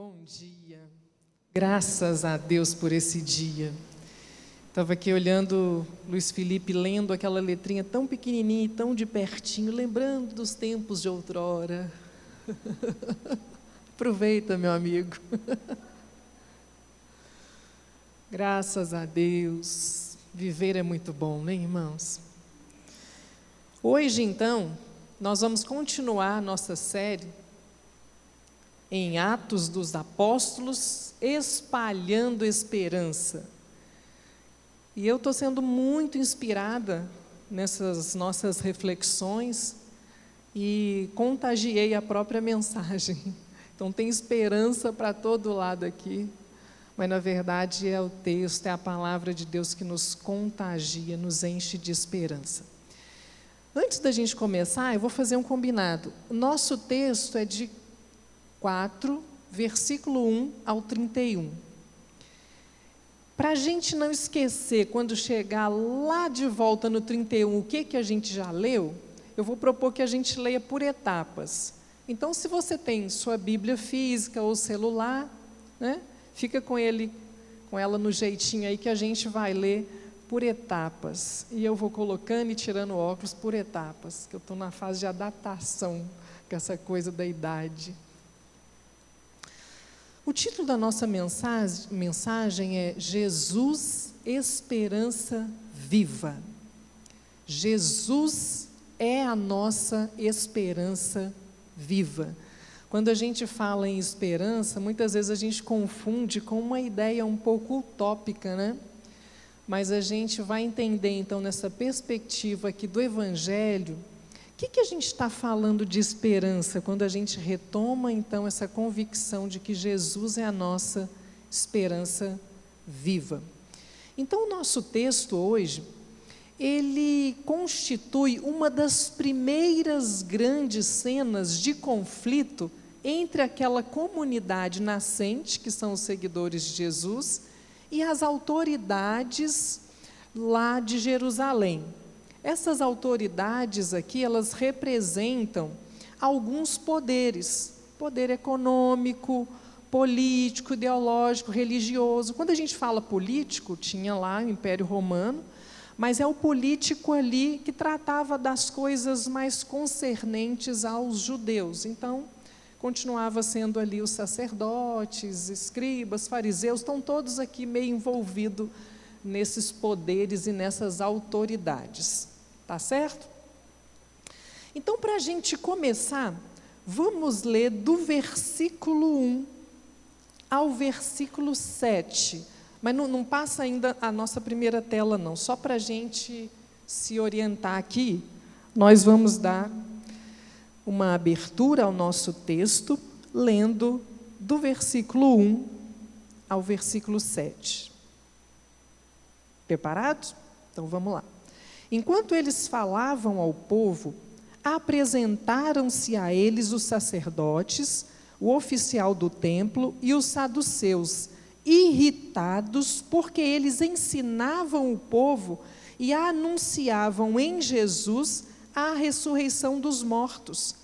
Bom dia, graças a Deus por esse dia. Estava aqui olhando Luiz Felipe lendo aquela letrinha tão pequenininha e tão de pertinho, lembrando dos tempos de outrora. Aproveita, meu amigo. Graças a Deus, viver é muito bom, né, irmãos? Hoje, então, nós vamos continuar nossa série em Atos dos Apóstolos, espalhando esperança. E eu estou sendo muito inspirada nessas nossas reflexões e contagiei a própria mensagem. Então tem esperança para todo lado aqui, mas na verdade é o texto, é a palavra de Deus que nos contagia, nos enche de esperança. Antes da gente começar, eu vou fazer um combinado. O nosso texto é de 4, versículo 1 ao 31. Para a gente não esquecer, quando chegar lá de volta no 31, o que a gente já leu, eu vou propor que a gente leia por etapas. Então, se você tem sua Bíblia física ou celular, né, fica com ela no jeitinho aí que a gente vai ler por etapas. E eu vou colocando e tirando óculos por etapas, que eu estou na fase de adaptação com essa coisa da idade. O título da nossa mensagem é Jesus, Esperança Viva. Jesus é a nossa esperança viva. Quando a gente fala em esperança, muitas vezes a gente confunde com uma ideia um pouco utópica, né? Mas a gente vai entender, então, nessa perspectiva aqui do Evangelho, o que a gente está falando de esperança quando a gente retoma, então, essa convicção de que Jesus é a nossa esperança viva? Então, o nosso texto hoje, ele constitui uma das primeiras grandes cenas de conflito entre aquela comunidade nascente, que são os seguidores de Jesus, e as autoridades lá de Jerusalém. Essas autoridades aqui, elas representam alguns poderes, poder econômico, político, ideológico, religioso. Quando a gente fala político, tinha lá o Império Romano, mas é o político ali que tratava das coisas mais concernentes aos judeus. Então, continuava sendo ali os sacerdotes, escribas, fariseus, estão todos aqui meio envolvidos nesses poderes e nessas autoridades. Tá certo? Então, para a gente começar, vamos ler do versículo 1 ao versículo 7. Mas não passa ainda a nossa primeira tela, não. Só para a gente se orientar aqui, nós vamos dar uma abertura ao nosso texto, lendo do versículo 1 ao versículo 7. Preparados? Então vamos lá. Enquanto eles falavam ao povo, apresentaram-se a eles os sacerdotes, o oficial do templo e os saduceus, irritados porque eles ensinavam o povo e anunciavam em Jesus a ressurreição dos mortos.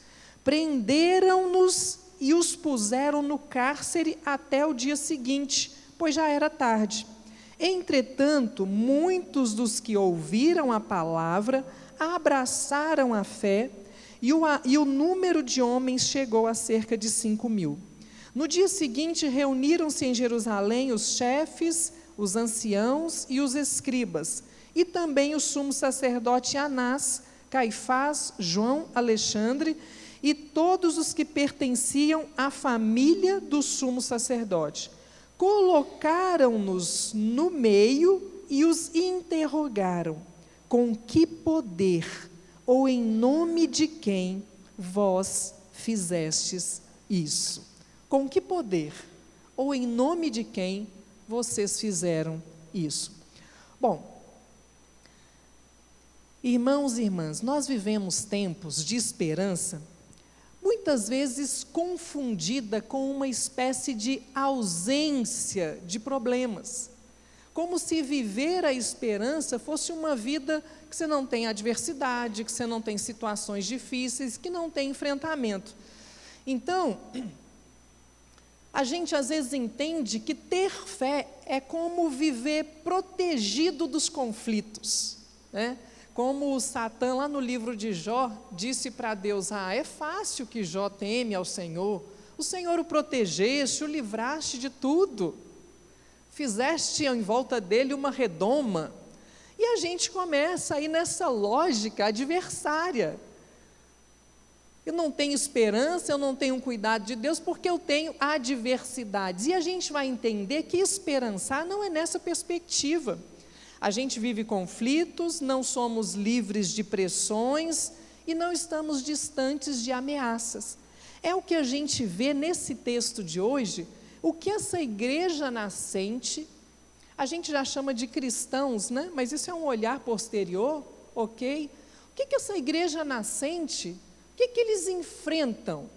Prenderam-nos e os puseram no cárcere até o dia seguinte, pois já era tarde. Entretanto, muitos dos que ouviram a palavra abraçaram a fé e o número de homens chegou a cerca de 5.000. No dia seguinte, reuniram-se em Jerusalém os chefes, os anciãos e os escribas, e também o sumo sacerdote Anás, Caifás, João, Alexandre e todos os que pertenciam à família do sumo sacerdote. Colocaram-nos no meio e os interrogaram: com que poder ou em nome de quem vós fizestes isso? Com que poder ou em nome de quem vocês fizeram isso? Bom, irmãos e irmãs, nós vivemos tempos de esperança, muitas vezes confundida com uma espécie de ausência de problemas. Como se viver a esperança fosse uma vida que você não tem adversidade, que você não tem situações difíceis, que não tem enfrentamento. Então, A gente às vezes entende que ter fé é como viver protegido dos conflitos, né? Como o Satã, lá no livro de Jó, disse para Deus: é fácil que Jó teme ao Senhor, o Senhor o protegeste, o livraste de tudo, fizeste em volta dele uma redoma. E a gente começa aí nessa lógica adversária. Eu não tenho esperança, eu não tenho cuidado de Deus, porque eu tenho adversidades. E a gente vai entender que esperançar não é nessa perspectiva. A gente vive conflitos, não somos livres de pressões e não estamos distantes de ameaças. É o que a gente vê nesse texto de hoje, o que essa igreja nascente, a gente já chama de cristãos, né? Mas isso é um olhar posterior, ok? O que essa igreja nascente, o que eles enfrentam?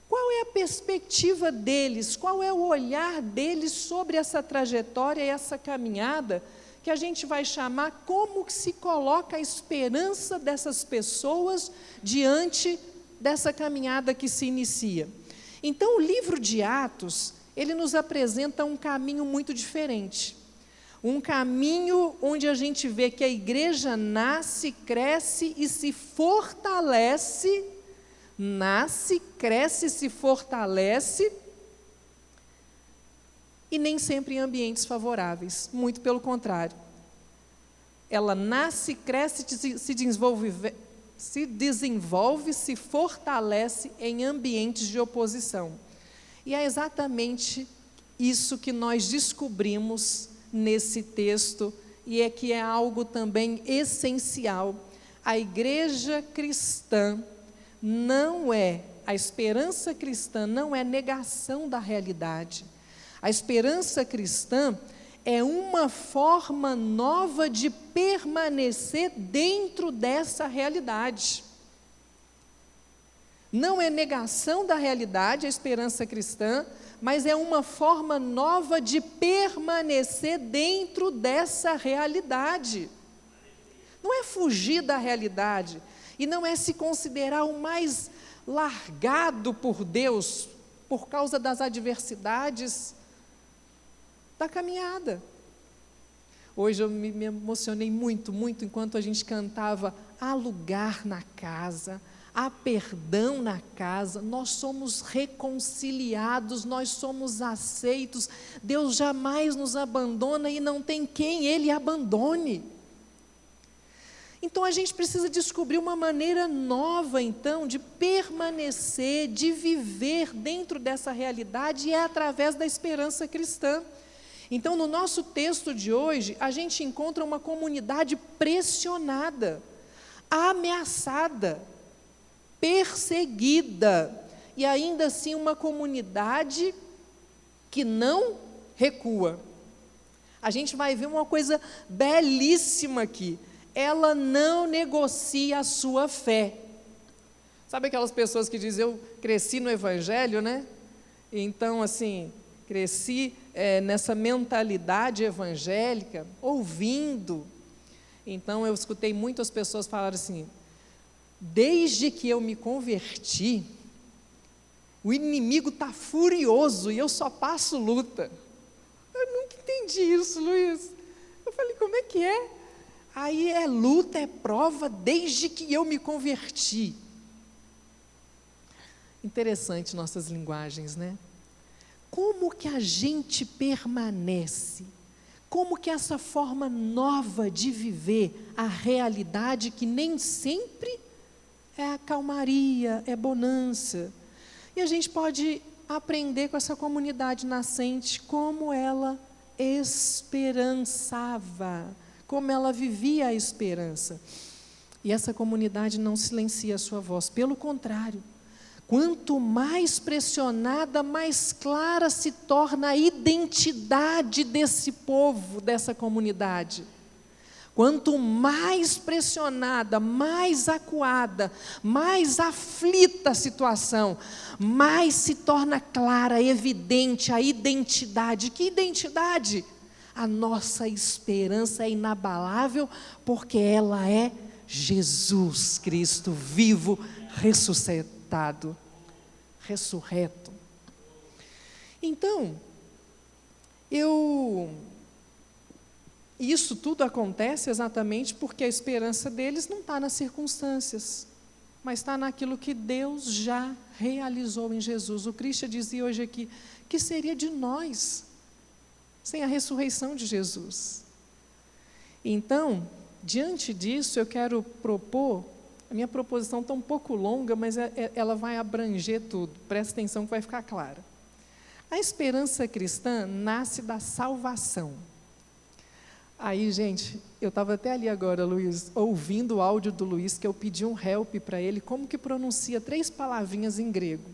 Qual é a perspectiva deles? Qual é o olhar deles sobre essa trajetória e essa caminhada que a gente vai chamar como que se coloca a esperança dessas pessoas diante dessa caminhada que se inicia? Então, o livro de Atos, ele nos apresenta um caminho muito diferente. Um caminho onde a gente vê que a igreja nasce, cresce e se fortalece, nasce, cresce, se fortalece, e nem sempre em ambientes favoráveis, muito pelo contrário. Ela nasce, cresce, se desenvolve, se fortalece em ambientes de oposição. E é exatamente isso que nós descobrimos nesse texto, e é que é algo também essencial. A igreja cristã a esperança cristã não é negação da realidade. A esperança cristã é uma forma nova de permanecer dentro dessa realidade. Não é negação da realidade a esperança cristã, mas é uma forma nova de permanecer dentro dessa realidade. Não é fugir da realidade, e não é se considerar o mais largado por Deus, por causa das adversidades da caminhada. Hoje eu me emocionei muito, muito, enquanto a gente cantava: há lugar na casa, há perdão na casa, nós somos reconciliados, nós somos aceitos, Deus jamais nos abandona e não tem quem Ele abandone. Então a gente precisa descobrir uma maneira nova, então, de permanecer, de viver dentro dessa realidade, e é através da esperança cristã. Então, no nosso texto de hoje, a gente encontra uma comunidade pressionada, ameaçada, perseguida, e ainda assim uma comunidade que não recua. A gente vai ver uma coisa belíssima aqui. Ela não negocia a sua fé. Sabe aquelas pessoas que dizem: eu cresci no Evangelho, né? Então, assim, cresci nessa mentalidade evangélica, ouvindo. Então, eu escutei muitas pessoas falarem assim: desde que eu me converti, o inimigo está furioso e eu só passo luta. Eu nunca entendi isso, Luiz. Eu falei: como é que é? Aí é luta, é prova, desde que eu me converti. Interessante nossas linguagens, né? Como que a gente permanece? Como que essa forma nova de viver a realidade, que nem sempre é a calmaria, é bonança. E a gente pode aprender com essa comunidade nascente como ela esperançava, como ela vivia a esperança. E essa comunidade não silencia a sua voz, pelo contrário, quanto mais pressionada, mais clara se torna a identidade desse povo, dessa comunidade. Quanto mais pressionada, mais acuada, mais aflita a situação, mais se torna clara, evidente a identidade. Que identidade? A nossa esperança é inabalável, porque ela é Jesus Cristo, vivo, ressuscitado, ressurreto. Então, isso tudo acontece exatamente porque a esperança deles não está nas circunstâncias, mas está naquilo que Deus já realizou em Jesus. O Cristian dizia hoje aqui, que seria de nós, sem a ressurreição de Jesus. Então, diante disso, eu quero propor, a minha proposição está um pouco longa, mas ela vai abranger tudo, presta atenção que vai ficar clara. A esperança cristã nasce da salvação. Aí, gente, eu estava até ali agora, Luiz, ouvindo o áudio do Luiz, que eu pedi um help para ele, como que pronuncia 3 palavrinhas em grego.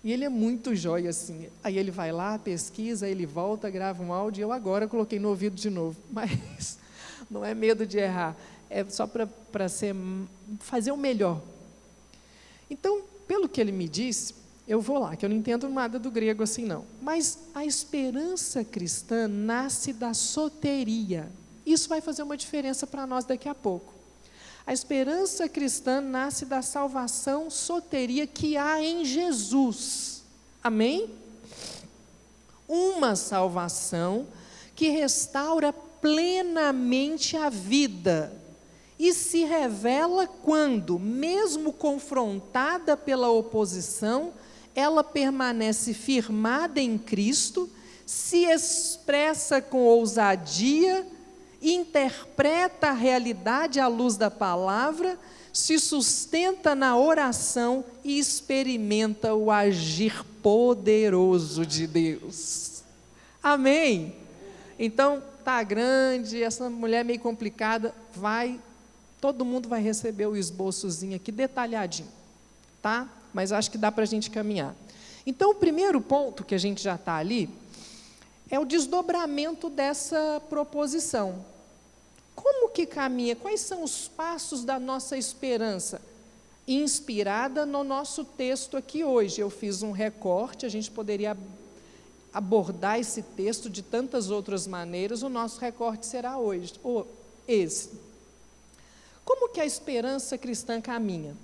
E ele é muito jóia, assim. Aí ele vai lá, pesquisa, ele volta, grava um áudio, e eu agora coloquei no ouvido de novo. Mas não é medo de errar, é só para fazer o melhor. Então, pelo que ele me disse, eu vou lá, que eu não entendo nada do grego assim não. Mas a esperança cristã nasce da soteria. Isso vai fazer uma diferença para nós daqui a pouco. A esperança cristã nasce da salvação soteria que há em Jesus. Amém? Uma salvação que restaura plenamente a vida e se revela quando, mesmo confrontada pela oposição, ela permanece firmada em Cristo, se expressa com ousadia, interpreta a realidade à luz da palavra, se sustenta na oração e experimenta o agir poderoso de Deus. Amém? Então, está grande, essa mulher meio complicada, todo mundo vai receber o esboçozinho aqui, detalhadinho, tá? Mas acho que dá para a gente caminhar. Então, o primeiro ponto que a gente já está ali, é o desdobramento dessa proposição. Como que caminha? Quais são os passos da nossa esperança? Inspirada no nosso texto aqui hoje. Eu fiz um recorte, a gente poderia abordar esse texto de tantas outras maneiras, o nosso recorte será hoje, esse. Como que a esperança cristã caminha?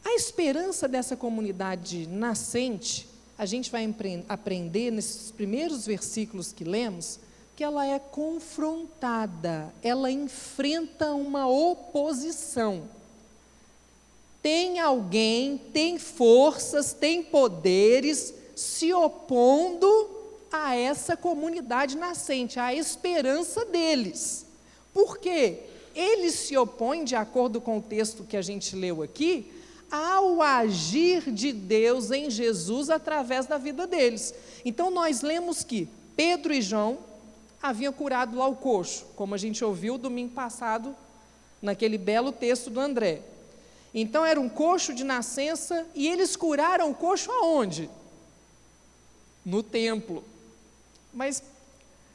A esperança dessa comunidade nascente, a gente vai aprender nesses primeiros versículos que lemos, que ela é confrontada, ela enfrenta uma oposição. Tem alguém, tem forças, tem poderes se opondo a essa comunidade nascente, à esperança deles. Por quê? Eles se opõem, de acordo com o texto que a gente leu aqui, ao agir de Deus em Jesus através da vida deles. Então nós lemos que Pedro e João haviam curado lá o coxo, como a gente ouviu domingo passado, naquele belo texto do André. Então era um coxo de nascença, e eles curaram o coxo aonde? No templo. Mas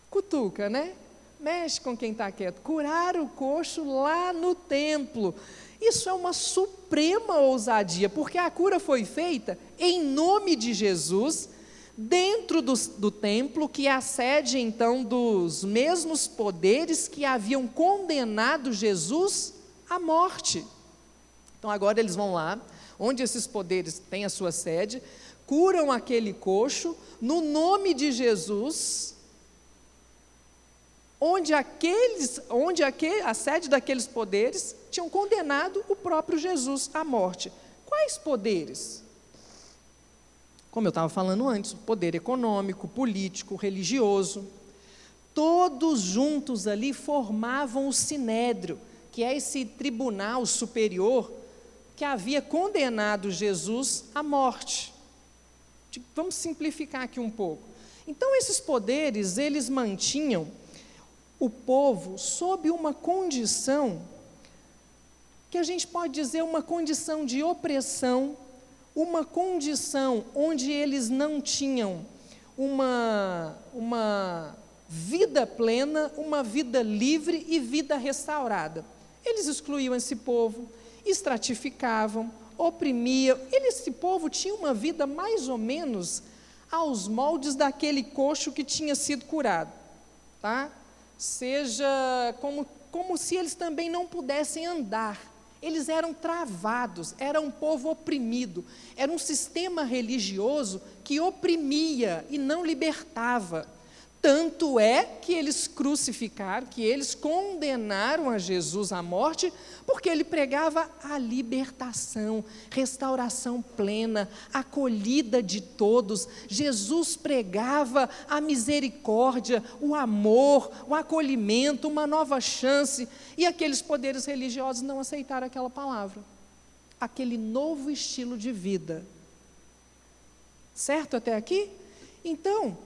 cutuca, né? Mexe com quem está quieto. Curaram o coxo lá no templo. Isso é uma suprema ousadia, porque a cura foi feita em nome de Jesus, dentro do templo, que é a sede então dos mesmos poderes que haviam condenado Jesus à morte. Então agora eles vão lá, onde esses poderes têm a sua sede, curam aquele coxo, no nome de Jesus, onde a sede daqueles poderes tinham condenado o próprio Jesus à morte. Quais poderes? Como eu estava falando antes, o poder econômico, político, religioso, todos juntos ali formavam o Sinédrio, que é esse tribunal superior que havia condenado Jesus à morte. Vamos simplificar aqui um pouco. Então, esses poderes, eles mantinham o povo sob uma condição, que a gente pode dizer uma condição de opressão, uma condição onde eles não tinham uma vida plena, uma vida livre e vida restaurada. Eles excluíam esse povo, estratificavam, oprimiam. Esse povo tinha uma vida mais ou menos aos moldes daquele coxo que tinha sido curado, tá? Seja como se eles também não pudessem andar. Eles eram travados, era um povo oprimido, era um sistema religioso que oprimia e não libertava. Tanto é que eles crucificaram, que eles condenaram a Jesus à morte, porque ele pregava a libertação, restauração plena, acolhida de todos. Jesus pregava a misericórdia, o amor, o acolhimento, uma nova chance. E aqueles poderes religiosos não aceitaram aquela palavra, aquele novo estilo de vida. Certo até aqui? Então,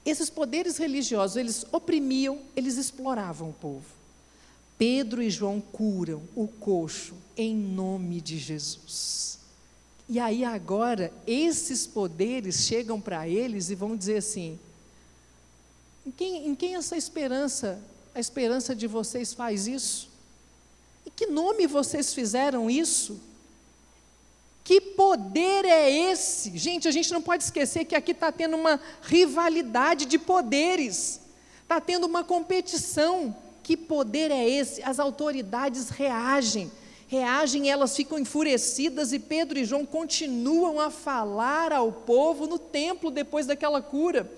esses poderes religiosos, eles oprimiam, eles exploravam o povo. Pedro e João curam o coxo em nome de Jesus. E aí agora, esses poderes chegam para eles e vão dizer assim: em quem essa esperança, a esperança de vocês faz isso? Em que nome vocês fizeram isso? Que poder é esse? Gente, a gente não pode esquecer que aqui está tendo uma rivalidade de poderes, está tendo uma competição. Que poder é esse? As autoridades reagem, elas ficam enfurecidas e Pedro e João continuam a falar ao povo no templo depois daquela cura.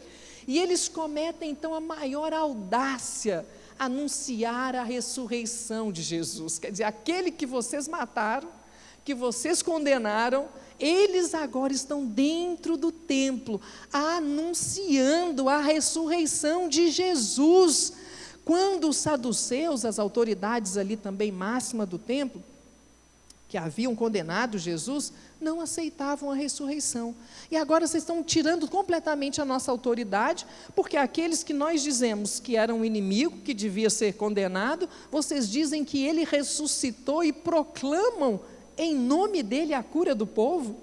E eles cometem então a maior audácia, anunciar a ressurreição de Jesus. Quer dizer, aquele que vocês mataram, que vocês condenaram, eles agora estão dentro do templo, anunciando a ressurreição de Jesus. Quando os saduceus, as autoridades ali também máxima do templo, que haviam condenado Jesus, não aceitavam a ressurreição. E agora vocês estão tirando completamente a nossa autoridade, porque aqueles que nós dizemos que era um inimigo, que devia ser condenado, vocês dizem que ele ressuscitou e proclamam em nome dele a cura do povo.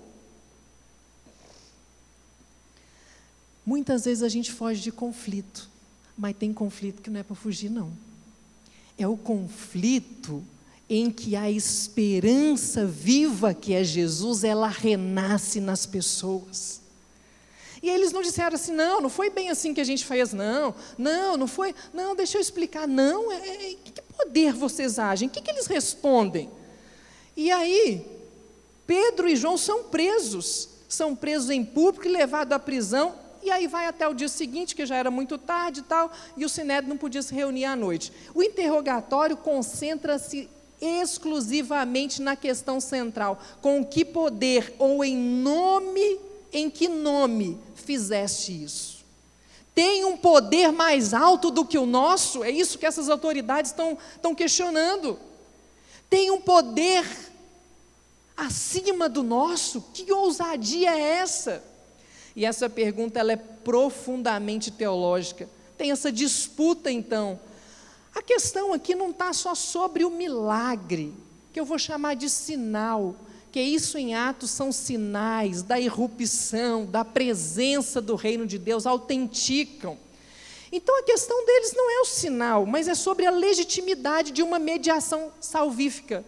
Muitas vezes a gente foge de conflito, mas tem conflito que não é para fugir, não. É o conflito em que a esperança viva que é Jesus, ela renasce nas pessoas. E eles não disseram assim: não foi bem assim que a gente fez, não foi, não, deixa eu explicar, não, que poder vocês agem, o que eles respondem? E aí, Pedro e João são presos em público e levados à prisão, e aí vai até o dia seguinte, que já era muito tarde e tal, e o Sinédrio não podia se reunir à noite. O interrogatório concentra-se exclusivamente na questão central: com que poder ou em que nome fizeste isso? Tem um poder mais alto do que o nosso? É isso que essas autoridades estão questionando. Tem um poder acima do nosso? Que ousadia é essa? E essa pergunta ela é profundamente teológica. Tem essa disputa então. A questão aqui não está só sobre o milagre, que eu vou chamar de sinal, que isso em Atos são sinais da irrupção, da presença do reino de Deus, autenticam. Então a questão deles não é o sinal, mas é sobre a legitimidade de uma mediação salvífica.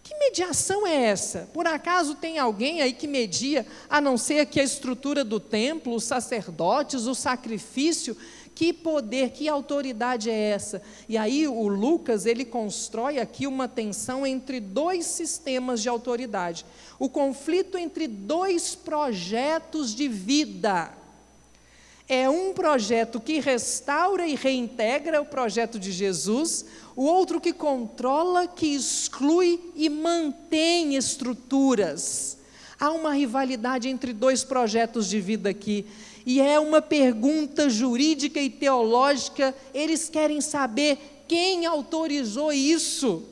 Que mediação é essa? Por acaso tem alguém aí que media, a não ser que a estrutura do templo, os sacerdotes, o sacrifício? Que poder, que autoridade é essa? E aí o Lucas, ele constrói aqui uma tensão entre dois sistemas de autoridade. O conflito entre dois projetos de vida. É um projeto que restaura e reintegra, o projeto de Jesus, o outro que controla, que exclui e mantém estruturas. Há uma rivalidade entre dois projetos de vida aqui, e é uma pergunta jurídica e teológica. Eles querem saber quem autorizou isso,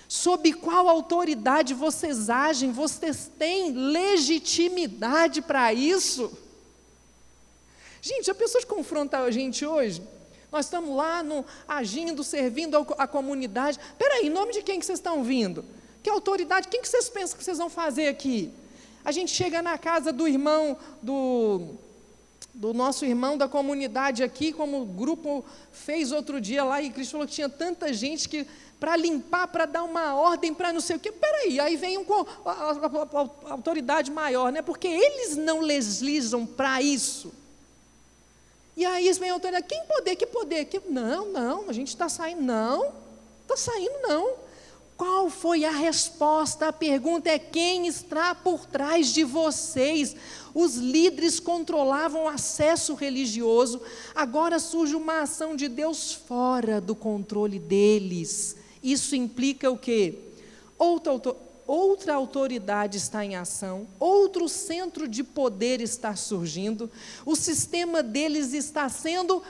sob qual autoridade vocês agem, vocês têm legitimidade para isso? Gente, a pessoa confronta a gente hoje, nós estamos lá agindo, servindo a comunidade. Espera aí, em nome de quem que vocês estão vindo? Que autoridade, quem que vocês pensam que vocês vão fazer aqui? A gente chega na casa do irmão, do nosso irmão da comunidade aqui, como o grupo fez outro dia lá, e Cristo falou que tinha tanta gente que para limpar, para dar uma ordem, para não sei o quê. Espera aí vem a autoridade maior, né? Porque eles não legislam para isso. E aí vem a autoridade: que poder? Não, a gente está saindo, não, está saindo não. Qual foi a resposta? A pergunta é: quem está por trás de vocês? Os líderes controlavam o acesso religioso, agora surge uma ação de Deus fora do controle deles. Isso implica o quê? Outra autoridade está em ação, outro centro de poder está surgindo, o sistema deles está sendo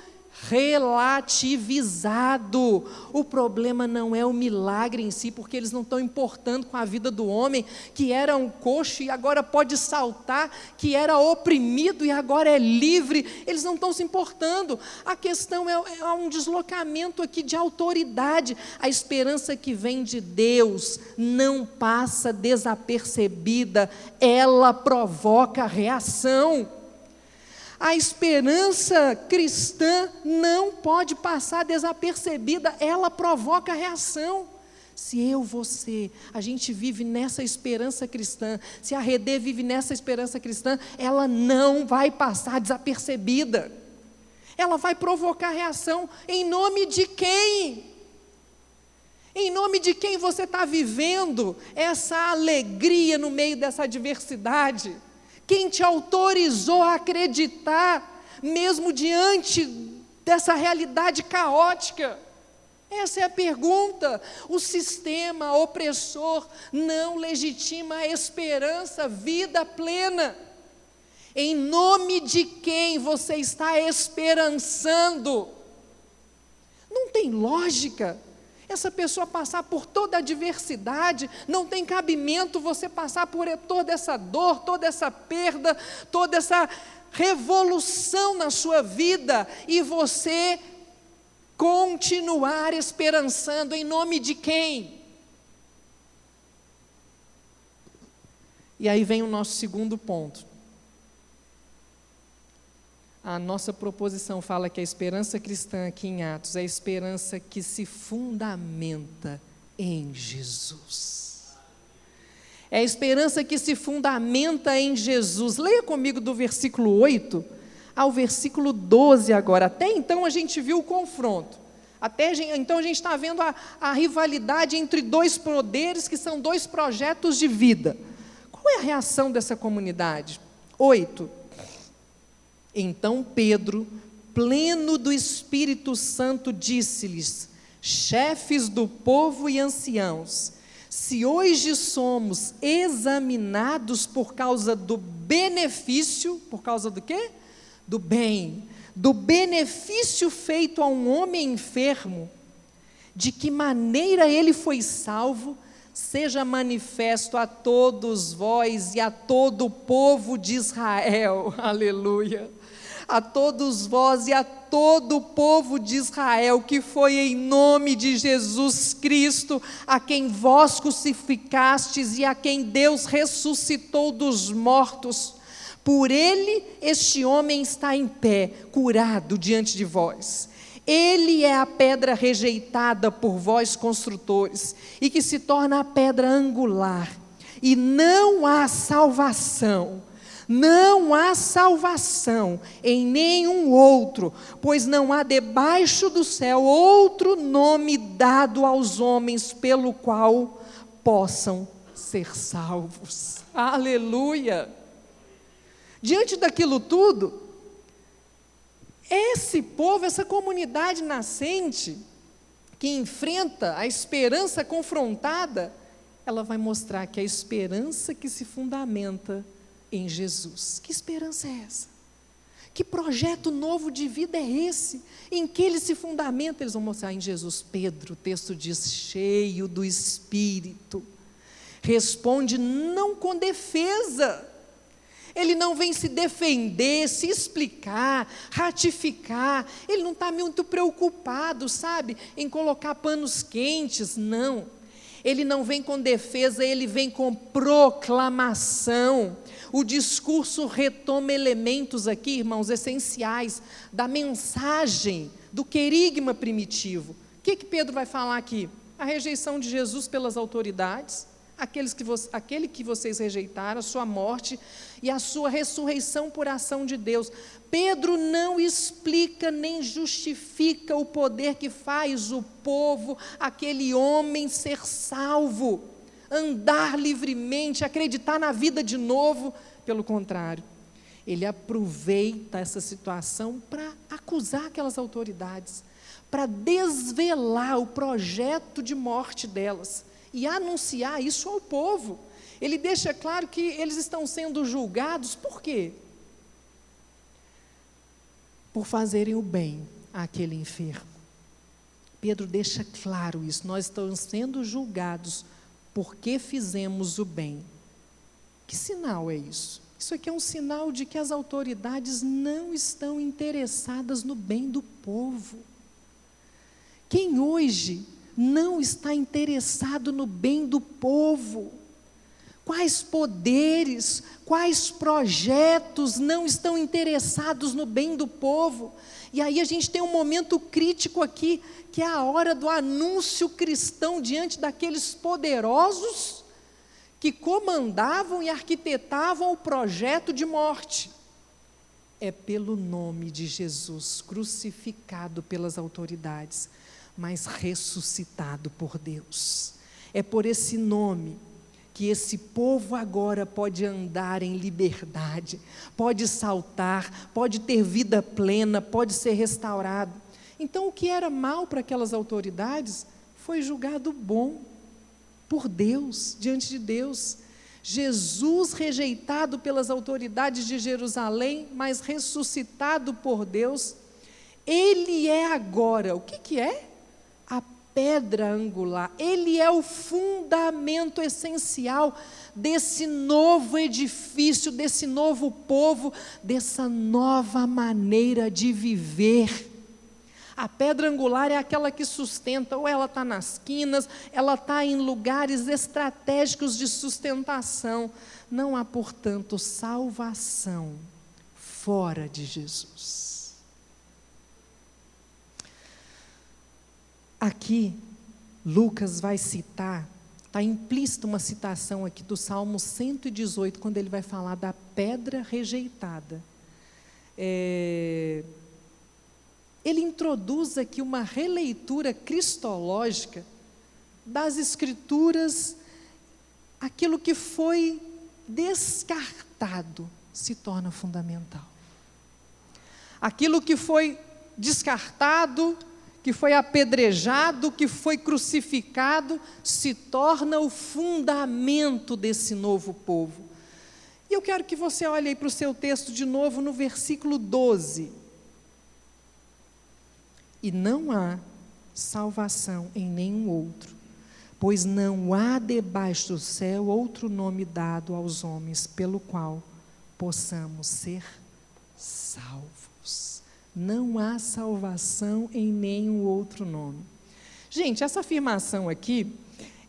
relativizado. O problema não é o milagre em si, porque eles não estão importando com a vida do homem, que era um coxo e agora pode saltar, que era oprimido e agora é livre. Eles não estão se importando. A questão é um deslocamento aqui de autoridade. A esperança que vem de Deus não passa desapercebida, ela provoca reação. A esperança cristã não pode passar desapercebida, ela provoca reação. Se você, a gente vive nessa esperança cristã, se a Redê vive nessa esperança cristã, ela não vai passar desapercebida. Ela vai provocar reação. Em nome de quem? Em nome de quem você está vivendo essa alegria no meio dessa adversidade? Quem te autorizou a acreditar, mesmo diante dessa realidade caótica? Essa é a pergunta. O sistema opressor não legitima a esperança, vida plena. Em nome de quem você está esperançando? Não tem lógica. Essa pessoa passar por toda a adversidade, não tem cabimento você passar por toda essa dor, toda essa perda, toda essa revolução na sua vida, e você continuar esperançando. Em nome de quem? E aí vem o nosso segundo ponto. A nossa proposição fala que a esperança cristã aqui em Atos é a esperança que se fundamenta em Jesus. É a esperança que se fundamenta em Jesus. Leia comigo do versículo 8 ao versículo 12 agora. Até então a gente viu o confronto. Então a gente está vendo a rivalidade entre dois poderes que são dois projetos de vida. Qual é a reação dessa comunidade? 8. Então Pedro, pleno do Espírito Santo, disse-lhes: chefes do povo e anciãos, se hoje somos examinados por causa do benefício, por causa do quê? Do bem, do benefício feito a um homem enfermo, de que maneira ele foi salvo, seja manifesto a todos vós e a todo o povo de Israel. Aleluia! A todos vós e a todo o povo de Israel, que foi em nome de Jesus Cristo, a quem vós crucificastes e a quem Deus ressuscitou dos mortos. Por ele, este homem está em pé, curado diante de vós. Ele é a pedra rejeitada por vós construtores, e que se torna a pedra angular. E não há salvação em nenhum outro, pois não há debaixo do céu outro nome dado aos homens pelo qual possam ser salvos. Aleluia! Diante daquilo tudo, esse povo, essa comunidade nascente, que enfrenta a esperança confrontada, ela vai mostrar que a esperança que se fundamenta em Jesus. Que esperança é essa? Que projeto novo de vida é esse? Em que ele se fundamenta? Eles vão mostrar em Jesus. Pedro, o texto diz, cheio do Espírito, responde não com defesa. Ele não vem se defender, se explicar, ratificar. Ele não está muito preocupado, sabe, em colocar panos quentes, não. Ele não vem com defesa, ele vem com proclamação. O discurso retoma elementos aqui, irmãos, essenciais da mensagem do querigma primitivo. O que Pedro vai falar aqui? A rejeição de Jesus pelas autoridades, aquele que vocês rejeitaram, a sua morte e a sua ressurreição por ação de Deus. Pedro não explica nem justifica o poder que faz o povo, aquele homem ser salvo, andar livremente, acreditar na vida de novo. Pelo contrário, ele aproveita essa situação para acusar aquelas autoridades, para desvelar o projeto de morte delas e anunciar isso ao povo. Ele deixa claro que eles estão sendo julgados, por quê? Por fazerem o bem àquele enfermo. Pedro deixa claro isso, nós estamos sendo julgados porque fizemos o bem. Que sinal é isso? Isso aqui é um sinal de que as autoridades não estão interessadas no bem do povo. Quem hoje não está interessado no bem do povo? Quais poderes, quais projetos não estão interessados no bem do povo? E aí a gente tem um momento crítico aqui, que é a hora do anúncio cristão diante daqueles poderosos que comandavam e arquitetavam o projeto de morte. É pelo nome de Jesus, crucificado pelas autoridades, mas ressuscitado por Deus. É por esse nome que esse povo agora pode andar em liberdade, pode saltar, pode ter vida plena, pode ser restaurado. Então, o que era mal para aquelas autoridades foi julgado bom por Deus, diante de Deus. Jesus rejeitado pelas autoridades de Jerusalém, mas ressuscitado por Deus, ele é agora, o que é? A pedra angular, ele é o fundamento essencial desse novo edifício, desse novo povo, dessa nova maneira de viver. A pedra angular é aquela que sustenta, ou ela está nas quinas, ela está em lugares estratégicos de sustentação. Não há, portanto, salvação fora de Jesus. Aqui, Lucas vai citar, está implícita uma citação aqui do Salmo 118, quando ele vai falar da pedra rejeitada. Ele introduz aqui uma releitura cristológica das Escrituras. Aquilo que foi descartado se torna fundamental. Aquilo que foi descartado, que foi apedrejado, que foi crucificado, se torna o fundamento desse novo povo. E eu quero que você olhe aí para o seu texto de novo no versículo 12. E não há salvação em nenhum outro, pois não há debaixo do céu outro nome dado aos homens pelo qual possamos ser salvos. Não há salvação em nenhum outro nome. Gente, essa afirmação aqui,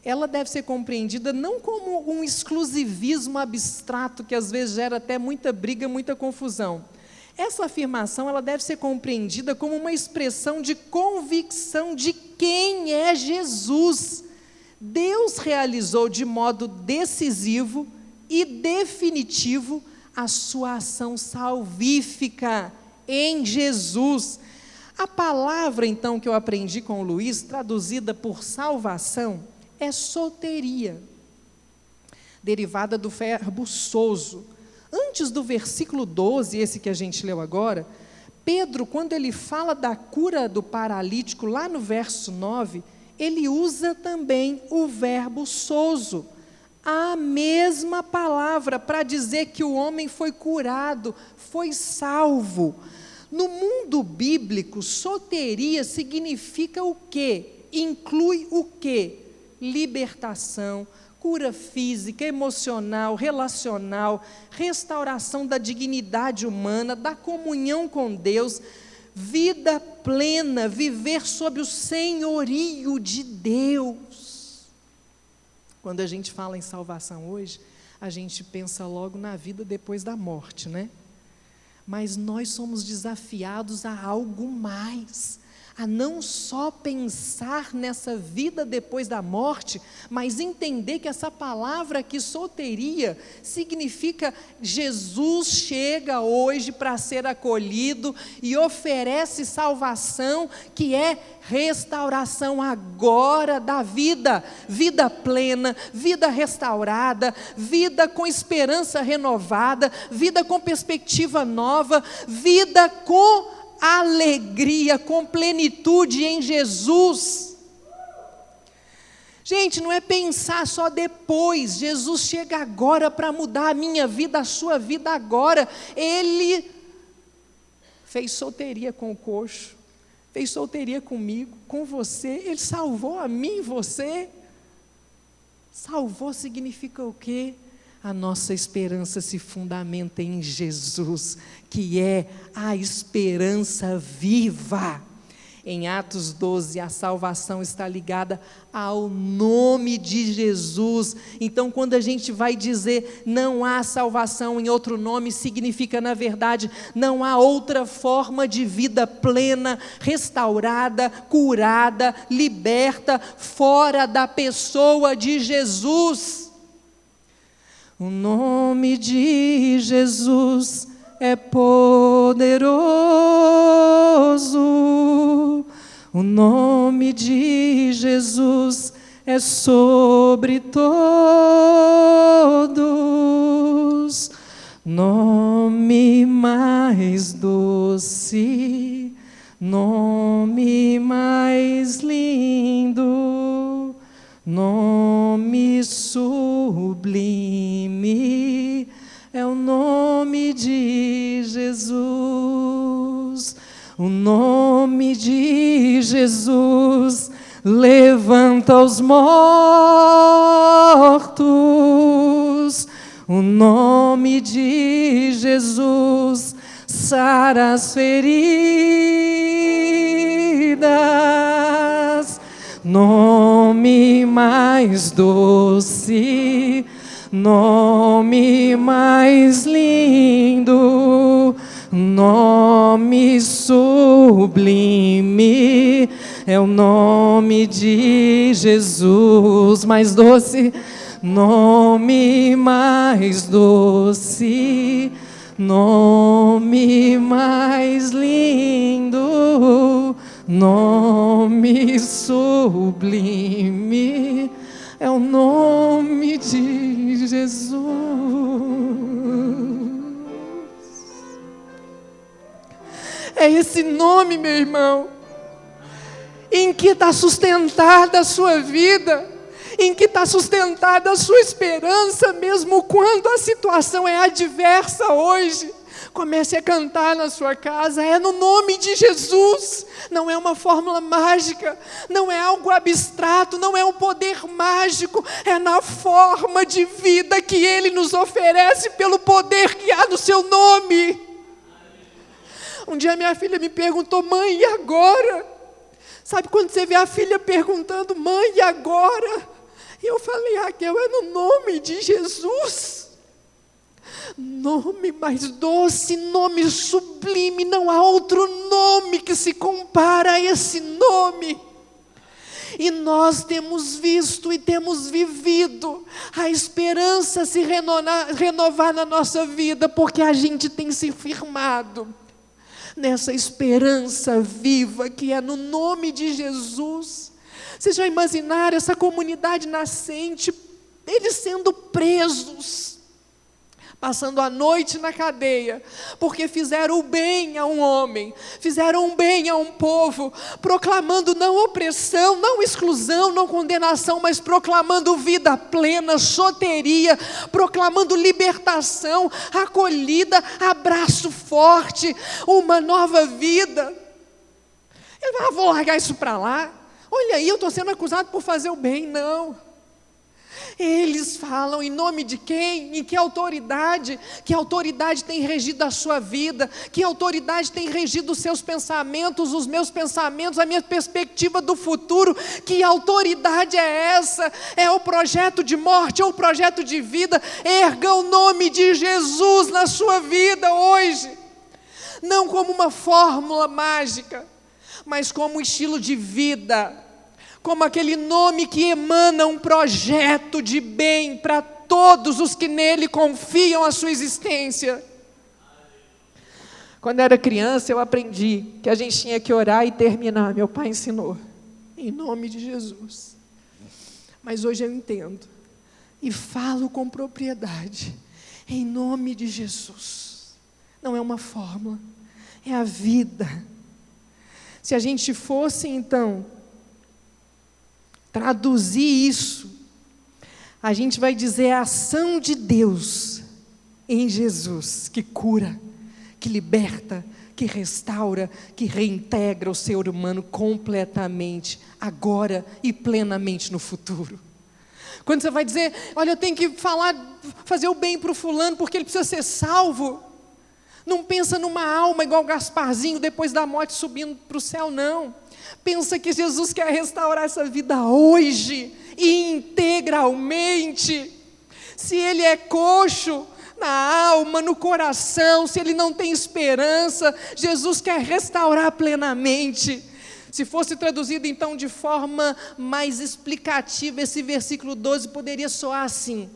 ela deve ser compreendida não como um exclusivismo abstrato que às vezes gera até muita briga, muita confusão. Essa afirmação, ela deve ser compreendida como uma expressão de convicção de quem é Jesus. Deus realizou de modo decisivo e definitivo a sua ação salvífica em Jesus. A palavra, então, que eu aprendi com o Luiz, traduzida por salvação, é soteria, derivada do verbo sozo. Antes do versículo 12, esse que a gente leu agora, Pedro, quando ele fala da cura do paralítico, lá no verso 9, ele usa também o verbo sozo, a mesma palavra para dizer que o homem foi curado, foi salvo. No mundo bíblico, soteria significa o quê? Inclui o quê? Libertação, cura física, emocional, relacional, restauração da dignidade humana, da comunhão com Deus, vida plena, viver sob o senhorio de Deus. Quando a gente fala em salvação hoje, a gente pensa logo na vida depois da morte, né? Mas nós somos desafiados a algo mais, a não só pensar nessa vida depois da morte, mas entender que essa palavra aqui, soteria, significa Jesus chega hoje para ser acolhido e oferece salvação, que é restauração agora da vida, vida plena, vida restaurada, vida com esperança renovada, vida com perspectiva nova, vida com alegria, com plenitude em Jesus. Gente, não é pensar só depois, Jesus chega agora para mudar a minha vida, a sua vida agora. Ele fez solteria com o coxo, fez solteria comigo, com você, Ele salvou a mim e você. Salvou significa o quê? A nossa esperança se fundamenta em Jesus, que é a esperança viva. Em Atos 12, a salvação está ligada ao nome de Jesus. Então, quando a gente vai dizer não há salvação em outro nome, significa, na verdade, não há outra forma de vida plena, restaurada, curada, liberta, fora da pessoa de Jesus. O nome de Jesus é poderoso. O nome de Jesus é sobre todos. Nome mais doce, nome mais lindo, nome sublime, é o nome de Jesus. O nome de Jesus levanta os mortos. O nome de Jesus sara as feridas. Nome mais doce, nome mais lindo, nome sublime, é o nome de Jesus. Mais doce, nome mais doce, nome mais lindo, nome sublime, é o nome de Jesus. É esse nome, meu irmão, em que está sustentada a sua vida, em que está sustentada a sua esperança, mesmo quando a situação é adversa hoje. Comece a cantar na sua casa, é no nome de Jesus. Não é uma fórmula mágica, não é algo abstrato, não é um poder mágico, é na forma de vida que Ele nos oferece pelo poder que há no seu nome. Um dia minha filha me perguntou: mãe, e agora? Sabe quando você vê a filha perguntando: mãe, e agora? E eu falei: Raquel, é no nome de Jesus. Nome mais doce, nome sublime, não há outro nome que se compara a esse nome. E nós temos visto e temos vivido a esperança se renovar na nossa vida, porque a gente tem se firmado nessa esperança viva que é no nome de Jesus. Vocês já imaginaram essa comunidade nascente, eles sendo presos, passando a noite na cadeia, porque fizeram o bem a um homem, fizeram o bem a um povo, proclamando não opressão, não exclusão, não condenação, mas proclamando vida plena, soteria, proclamando libertação, acolhida, abraço forte, uma nova vida. Ele vai: vou largar isso para lá, olha aí, eu estou sendo acusado por fazer o bem. Não. Eles falam em nome de quem? Em que autoridade? Que autoridade tem regido a sua vida? Que autoridade tem regido os seus pensamentos, os meus pensamentos, a minha perspectiva do futuro? Que autoridade é essa? É o projeto de morte ou o projeto de vida? Erga o nome de Jesus na sua vida hoje, não como uma fórmula mágica, mas como um estilo de vida, como aquele nome que emana um projeto de bem para todos os que nele confiam a sua existência. Quando eu era criança, eu aprendi que a gente tinha que orar e terminar. Meu pai ensinou, em nome de Jesus. Mas hoje eu entendo e falo com propriedade, em nome de Jesus. Não é uma fórmula, é a vida. Se a gente fosse, então, traduzir isso, a gente vai dizer a ação de Deus em Jesus, que cura, que liberta, que restaura, que reintegra o ser humano completamente, agora e plenamente no futuro. Quando você vai dizer, olha, eu tenho que fazer o bem para o fulano, porque ele precisa ser salvo, não pensa numa alma igual Gasparzinho, depois da morte subindo para o céu, não. Pensa que Jesus quer restaurar essa vida hoje, e integralmente. Se ele é coxo na alma, no coração, se ele não tem esperança, Jesus quer restaurar plenamente. Se fosse traduzido então de forma mais explicativa, esse versículo 12 poderia soar assim: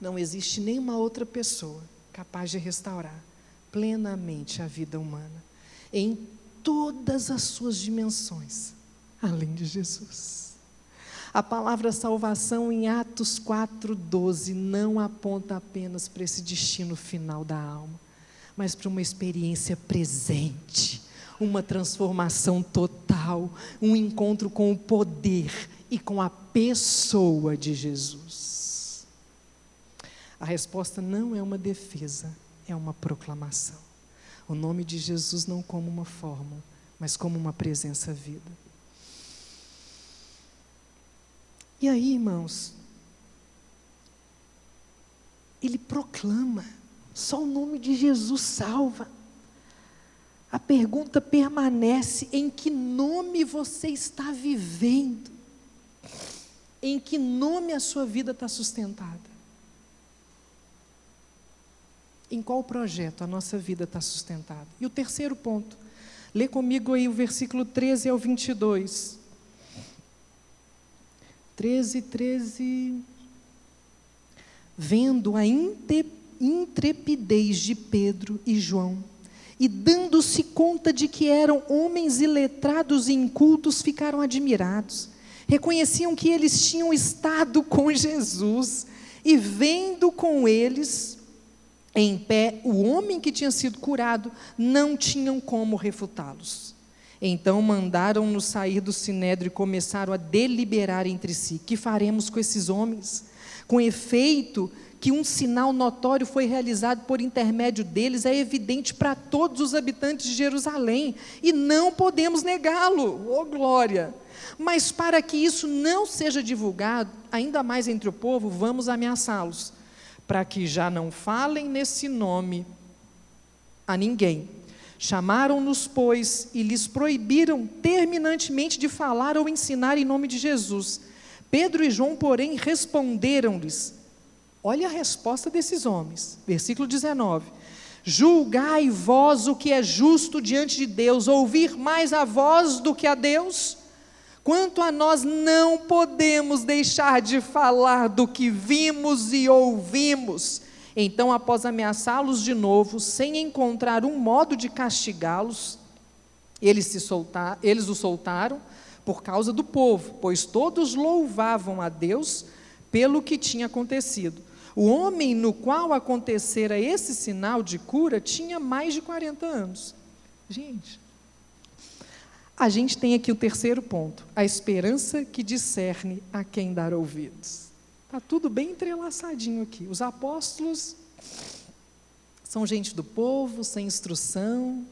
não existe nenhuma outra pessoa capaz de restaurar plenamente a vida humana, em todas as suas dimensões, além de Jesus. A palavra salvação em Atos 4:12 não aponta apenas para esse destino final da alma, mas para uma experiência presente, uma transformação total, um encontro com o poder e com a pessoa de Jesus. A resposta não é uma defesa, é uma proclamação. O nome de Jesus não como uma fórmula, mas como uma presença viva. E aí, irmãos, ele proclama, só o nome de Jesus salva. A pergunta permanece: em que nome você está vivendo? Em que nome a sua vida está sustentada? Em qual projeto a nossa vida está sustentada? E o terceiro ponto, lê comigo aí o versículo 13 ao 22. 13. Vendo a intrepidez de Pedro e João, e dando-se conta de que eram homens iletrados e incultos, ficaram admirados. Reconheciam que eles tinham estado com Jesus, e vendo com eles em pé o homem que tinha sido curado, não tinham como refutá-los. Então mandaram-nos sair do sinédrio e começaram a deliberar entre si: que faremos com esses homens? Com efeito, que um sinal notório foi realizado por intermédio deles, é evidente para todos os habitantes de Jerusalém, e não podemos negá-lo. Oh glória! Mas para que isso não seja divulgado, ainda mais entre o povo, vamos ameaçá-los, para que já não falem nesse nome a ninguém. Chamaram-nos, pois, e lhes proibiram terminantemente de falar ou ensinar em nome de Jesus. Pedro e João, porém, responderam-lhes. Olha a resposta desses homens, versículo 19: julgai vós o que é justo diante de Deus, ouvir mais a vós do que a Deus? Quanto a nós, não podemos deixar de falar do que vimos e ouvimos. Então, após ameaçá-los de novo, sem encontrar um modo de castigá-los, eles o soltaram por causa do povo, pois todos louvavam a Deus pelo que tinha acontecido. O homem no qual acontecera esse sinal de cura tinha mais de 40 anos. Gente, a gente tem aqui o terceiro ponto: a esperança que discerne a quem dar ouvidos. Está tudo bem entrelaçadinho aqui. Os apóstolos são gente do povo, sem instrução,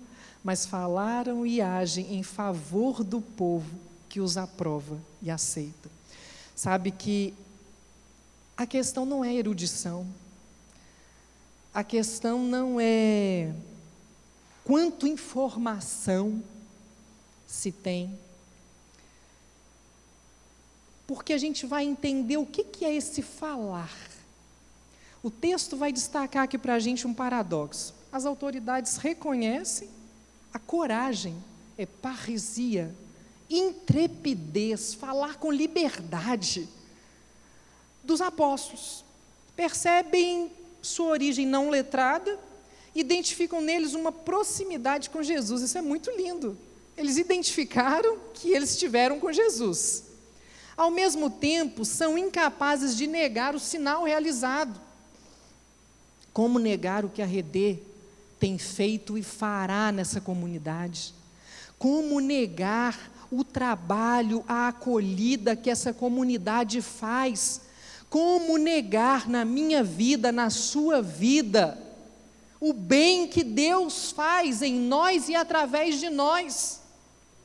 mas falaram e agem em favor do povo que os aprova e aceita. Sabe que a questão não é erudição, a questão não é quanto informação se tem, porque a gente vai entender o que é esse falar. O texto vai destacar aqui para a gente um paradoxo. As autoridades reconhecem a coragem, é parresia, intrepidez, falar com liberdade dos apóstolos. Percebem sua origem não letrada, identificam neles uma proximidade com Jesus. Isso é muito lindo. Eles identificaram que eles estiveram com Jesus. Ao mesmo tempo, são incapazes de negar o sinal realizado. Como negar o que a Redê tem feito e fará nessa comunidade? Como negar o trabalho, a acolhida que essa comunidade faz? Como negar na minha vida, na sua vida, o bem que Deus faz em nós e através de nós?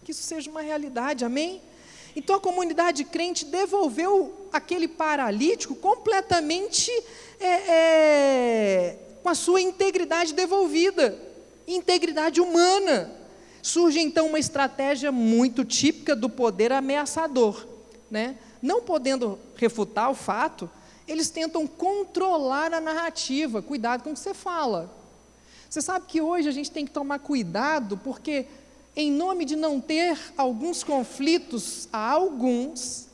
Que isso seja uma realidade, amém? Então a comunidade crente devolveu aquele paralítico completamente com a sua integridade devolvida, integridade humana. Surge então uma estratégia muito típica do poder ameaçador, né? Não podendo refutar o fato, eles tentam controlar a narrativa. Cuidado com o que você fala. Você sabe que hoje a gente tem que tomar cuidado, porque em nome de não ter alguns conflitos a alguns,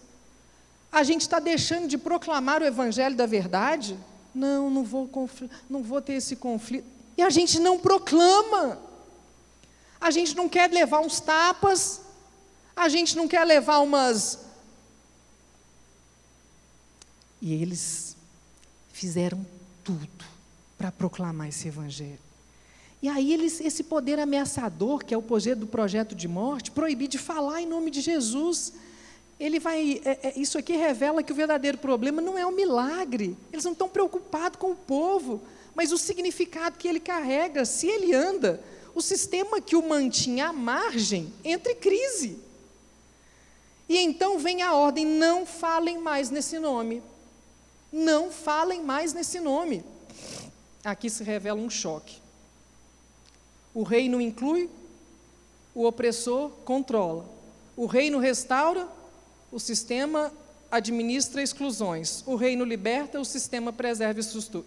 a gente está deixando de proclamar o evangelho da verdade. Não vou ter esse conflito. E a gente não proclama. A gente não quer levar uns tapas, a gente não quer levar umas... E eles fizeram tudo para proclamar esse evangelho. E aí esse poder ameaçador, que é o poder do projeto de morte, proibir de falar em nome de Jesus. Isso aqui revela que o verdadeiro problema não é o milagre. Eles não estão preocupados com o povo, mas o significado que ele carrega. Se ele anda, o sistema que o mantinha à margem entra em crise. E então vem a ordem: não falem mais nesse nome. Não falem mais nesse nome. Aqui se revela um choque. O reino inclui, o opressor controla. O reino restaura, o sistema administra exclusões. O reino liberta, o sistema preserva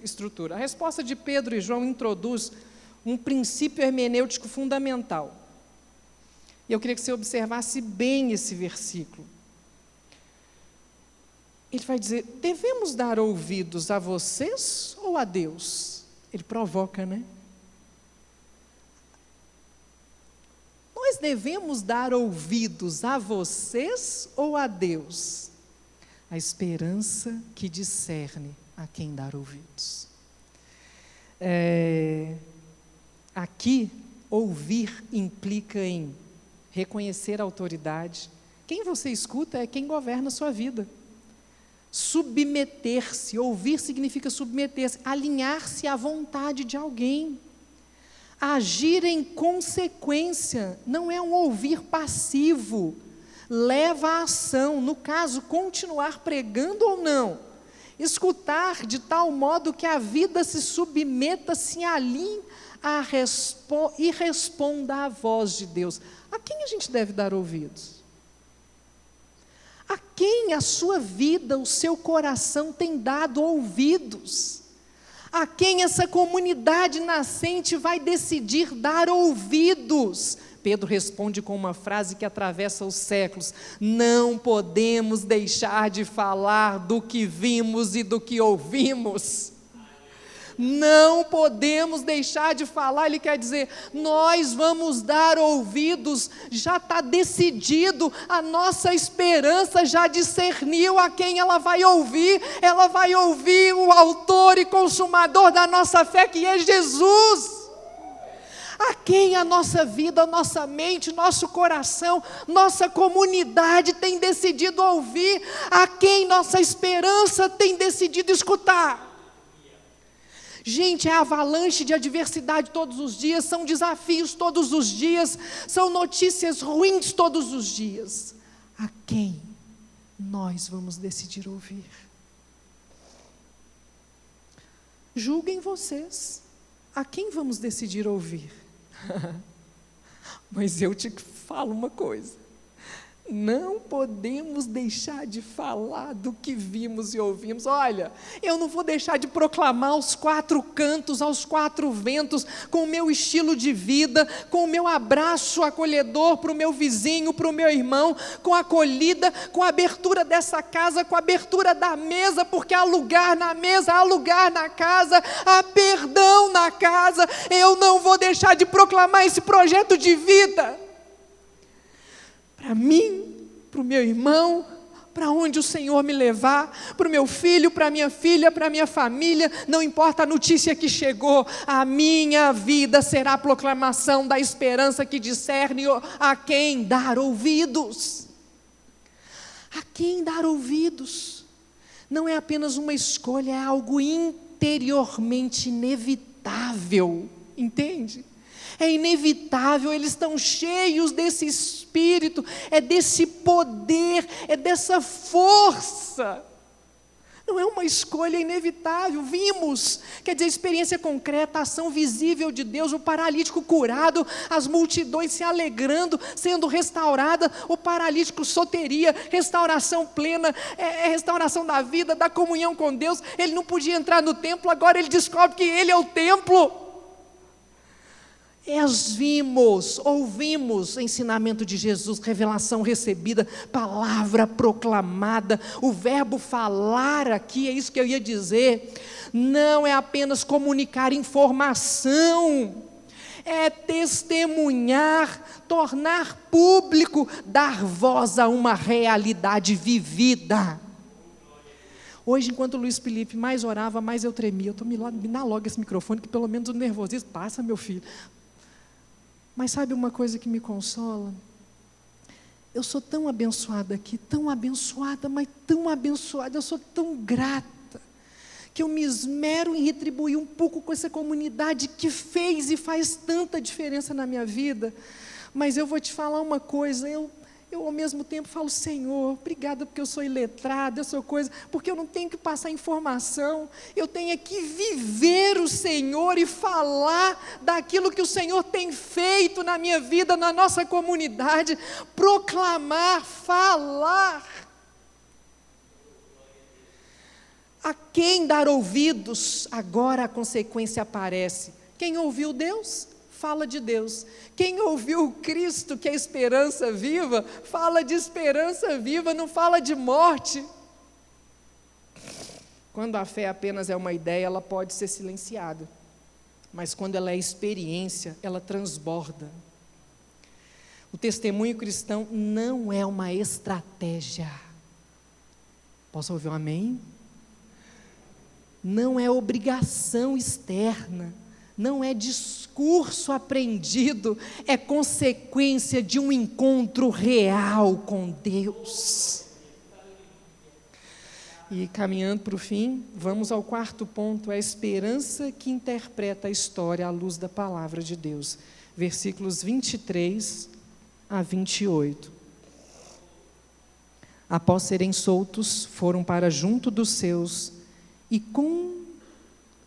estrutura. A resposta de Pedro e João introduz um princípio hermenêutico fundamental. E eu queria que você observasse bem esse versículo. Ele vai dizer: devemos dar ouvidos a vocês ou a Deus? Ele provoca, né? Nós devemos dar ouvidos a vocês ou a Deus? A esperança que discerne a quem dar ouvidos. Aqui, ouvir implica em reconhecer a autoridade. Quem você escuta é quem governa a sua vida. Submeter-se, ouvir significa submeter-se, alinhar-se à vontade de alguém. Agir em consequência, não é um ouvir passivo, leva à ação, no caso, continuar pregando ou não. Escutar de tal modo que a vida se submeta, se alinhe e responda à voz de Deus. A quem a gente deve dar ouvidos? A quem a sua vida, o seu coração tem dado ouvidos? A quem essa comunidade nascente vai decidir dar ouvidos? Pedro responde com uma frase que atravessa os séculos: não podemos deixar de falar do que vimos e do que ouvimos. Não podemos deixar de falar. Ele quer dizer, nós vamos dar ouvidos, já está decidido, a nossa esperança já discerniu a quem ela vai ouvir o autor e consumador da nossa fé, que é Jesus. A quem a nossa vida, a nossa mente, nosso coração, nossa comunidade tem decidido ouvir, a quem nossa esperança tem decidido escutar. Gente, é avalanche de adversidade todos os dias, são desafios todos os dias, são notícias ruins todos os dias. A quem nós vamos decidir ouvir? Julguem vocês, a quem vamos decidir ouvir? Mas eu te falo uma coisa, Não podemos deixar de falar do que vimos e ouvimos. Olha, eu não vou deixar de proclamar aos quatro cantos, aos quatro ventos, com o meu estilo de vida, com o meu abraço acolhedor para o meu vizinho, para o meu irmão, com a acolhida, com a abertura dessa casa, com a abertura da mesa, porque há lugar na mesa, há lugar na casa, há perdão na casa. Eu não vou deixar de proclamar esse projeto de vida. Para mim, para o meu irmão, para onde o Senhor me levar, para o meu filho, para a minha filha, para a minha família, não importa a notícia que chegou, a minha vida será a proclamação da esperança que discerne a quem dar ouvidos. A quem dar ouvidos. Não é apenas uma escolha, é algo interiormente inevitável, entende? É inevitável, eles estão cheios desse Espírito, é desse poder, é dessa força. Não é uma escolha inevitável, vimos, quer dizer, experiência concreta, ação visível de Deus, o paralítico curado, as multidões se alegrando, sendo restaurada, o paralítico soteria, restauração plena, restauração da vida, da comunhão com Deus. Ele não podia entrar no templo, agora ele descobre que ele é o templo. Vimos, ouvimos o ensinamento de Jesus, revelação recebida, palavra proclamada, o verbo falar aqui, é isso que eu ia dizer, não é apenas comunicar informação, é testemunhar, tornar público, dar voz a uma realidade vivida. Hoje, enquanto o Luiz Felipe mais orava, mais eu tremia. Eu estou me dá logo esse microfone, que pelo menos o nervosismo passa, meu filho. Mas sabe uma coisa que me consola? Eu sou tão abençoada aqui, tão abençoada, mas tão abençoada, eu sou tão grata, que eu me esmero em retribuir um pouco com essa comunidade que fez e faz tanta diferença na minha vida. Mas eu vou te falar uma coisa, eu ao mesmo tempo falo, Senhor, obrigada porque eu sou iletrada, eu sou coisa, porque eu não tenho que passar informação, eu tenho que viver o Senhor e falar daquilo que o Senhor tem feito na minha vida, na nossa comunidade, proclamar, falar. A quem dar ouvidos, agora a consequência aparece. Quem ouviu Deus, fala de Deus. Quem ouviu o Cristo, que é esperança viva, fala de esperança viva, não fala de morte. Quando a fé apenas é uma ideia, ela pode ser silenciada. Mas quando ela é experiência, ela transborda. O testemunho cristão não é uma estratégia. Posso ouvir um amém? Não é obrigação externa. Não é discurso aprendido, é consequência de um encontro real com Deus. E caminhando para o fim, vamos ao quarto ponto, a esperança que interpreta a história à luz da palavra de Deus. Versículos 23 a 28. Após serem soltos, foram para junto dos seus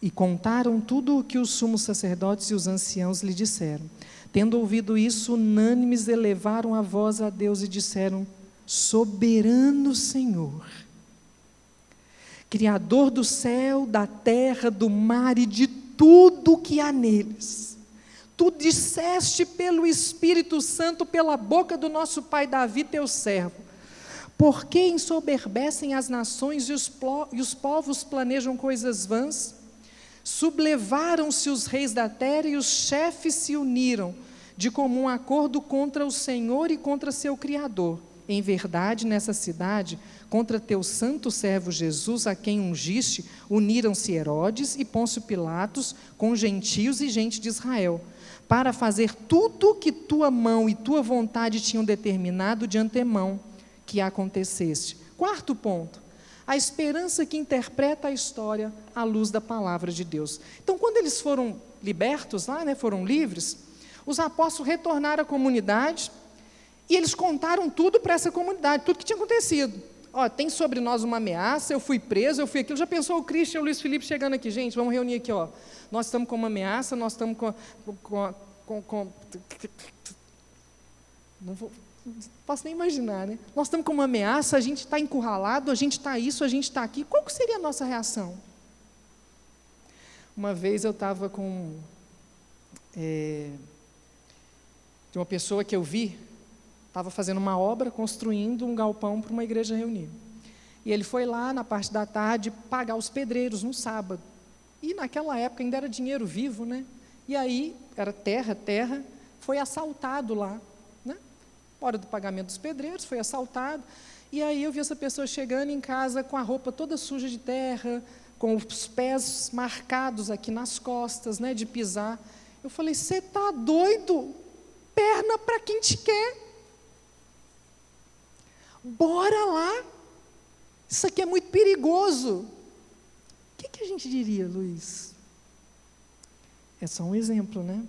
e contaram tudo o que os sumos sacerdotes e os anciãos lhe disseram. Tendo ouvido isso, unânimes elevaram a voz a Deus e disseram: Soberano Senhor, Criador do céu, da terra, do mar e de tudo o que há neles, Tu disseste pelo Espírito Santo, pela boca do nosso pai Davi, teu servo: por que ensoberbecem as nações e os povos planejam coisas vãs? Sublevaram-se os reis da terra e os chefes se uniram de comum acordo contra o Senhor e contra seu Criador. Em verdade, nessa cidade, contra teu santo servo Jesus, a quem ungiste, uniram-se Herodes e Pôncio Pilatos com gentios e gente de Israel, para fazer tudo o que tua mão e tua vontade tinham determinado de antemão que acontecesse. Quarto ponto, a esperança que interpreta a história à luz da palavra de Deus. Então, quando eles foram libertos lá, foram livres, os apóstolos retornaram à comunidade e eles contaram tudo para essa comunidade, tudo que tinha acontecido. Tem sobre nós uma ameaça, eu fui preso, eu fui aquilo. Já pensou o Christian e o Luiz Felipe chegando aqui? Gente, vamos reunir aqui, nós estamos com uma ameaça, nós estamos com posso nem imaginar, né? Nós estamos com uma ameaça, a gente está encurralado, a gente está isso, a gente está aqui. Qual que seria a nossa reação? Uma vez eu estava com de uma pessoa que eu vi, estava fazendo uma obra, construindo um galpão para uma igreja reunir. E ele foi lá, na parte da tarde, pagar os pedreiros no sábado. E naquela época ainda era dinheiro vivo, né? E aí, era terra, foi assaltado lá, né? Hora do pagamento dos pedreiros, foi assaltado. E aí eu vi essa pessoa chegando em casa com a roupa toda suja de terra, com os pés marcados aqui nas costas, né, de pisar. Eu falei, você está doido? Perna para quem te quer. Bora lá. Isso aqui é muito perigoso. O que a gente diria, Luiz? É só um exemplo, né?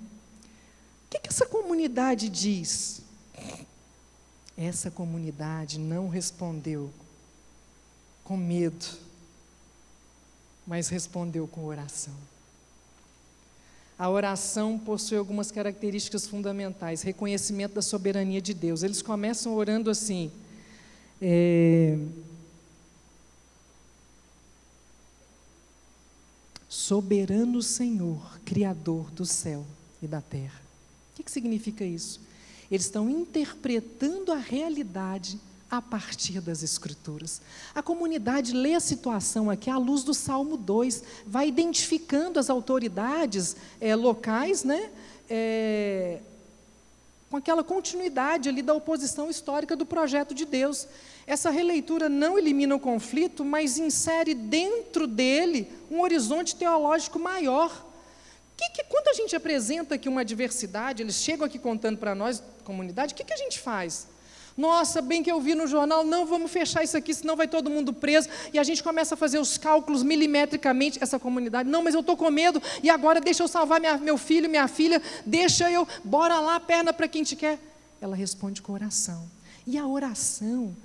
O que essa comunidade diz? Essa comunidade não respondeu com medo, mas respondeu com oração. A oração possui algumas características fundamentais. Reconhecimento da soberania de Deus. Eles começam orando assim, soberano Senhor, Criador do céu e da terra. O que significa isso? Eles estão interpretando a realidade a partir das Escrituras. A comunidade lê a situação aqui à luz do Salmo 2, vai identificando as autoridades locais, né, com aquela continuidade ali da oposição histórica do projeto de Deus. Essa releitura não elimina o conflito, mas insere dentro dele um horizonte teológico maior. Quando a gente apresenta aqui uma diversidade, eles chegam aqui contando para nós, comunidade, o que a gente faz? Nossa, bem que eu vi no jornal, não, vamos fechar isso aqui, senão vai todo mundo preso, e a gente começa a fazer os cálculos milimetricamente, essa comunidade, não, mas eu estou com medo, e agora deixa eu salvar meu filho, minha filha, bora lá, perna para quem te quer. Ela responde com oração, e a oração,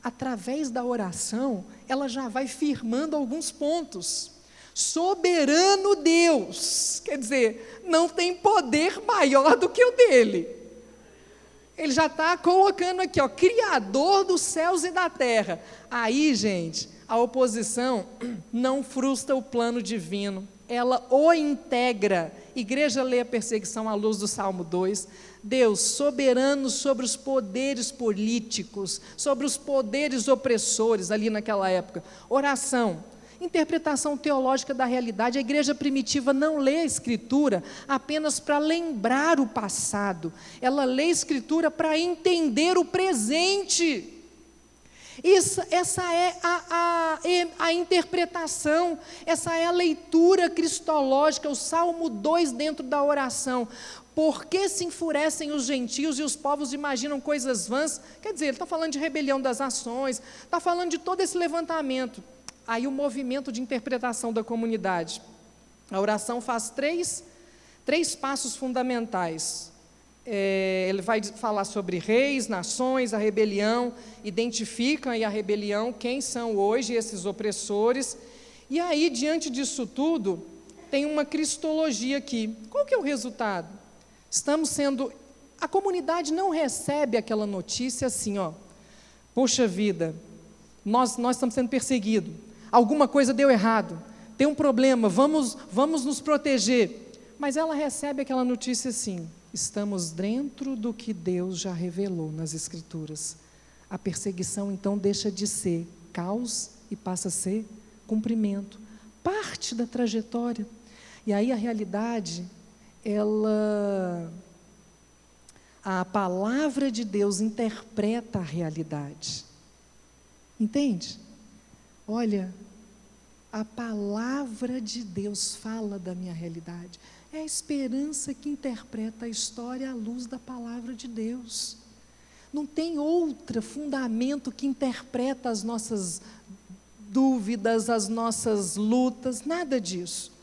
através da oração, ela já vai firmando alguns pontos. Soberano Deus, quer dizer, não tem poder maior do que o dele. Ele já está colocando aqui, Criador dos céus e da terra. Aí, gente, a oposição não frustra o plano divino, ela o integra. Igreja lê a perseguição à luz do Salmo 2. Deus, soberano sobre os poderes políticos, sobre os poderes opressores ali naquela época. Oração. Interpretação teológica da realidade. A igreja primitiva não lê a Escritura apenas para lembrar o passado, ela lê a Escritura para entender o presente. Essa é a interpretação, essa é a leitura cristológica, o Salmo 2 dentro da oração. Por que se enfurecem os gentios e os povos imaginam coisas vãs? Quer dizer, ele está falando de rebelião das nações, está falando de todo esse levantamento. Aí o movimento de interpretação da comunidade. A oração faz três passos fundamentais. Ele vai falar sobre reis, nações, a rebelião, identificam aí a rebelião, quem são hoje esses opressores. E aí, diante disso tudo, tem uma cristologia aqui. Qual que é o resultado? A comunidade não recebe aquela notícia assim, poxa vida, nós estamos sendo perseguidos. Alguma coisa deu errado, tem um problema, vamos nos proteger. Mas ela recebe aquela notícia assim, estamos dentro do que Deus já revelou nas Escrituras. A perseguição então deixa de ser caos e passa a ser cumprimento, parte da trajetória. E aí a realidade, a palavra de Deus interpreta a realidade. Entende? Olha, a palavra de Deus fala da minha realidade. É a esperança que interpreta a história à luz da palavra de Deus. Não tem outro fundamento que interpreta as nossas dúvidas, as nossas lutas, nada disso.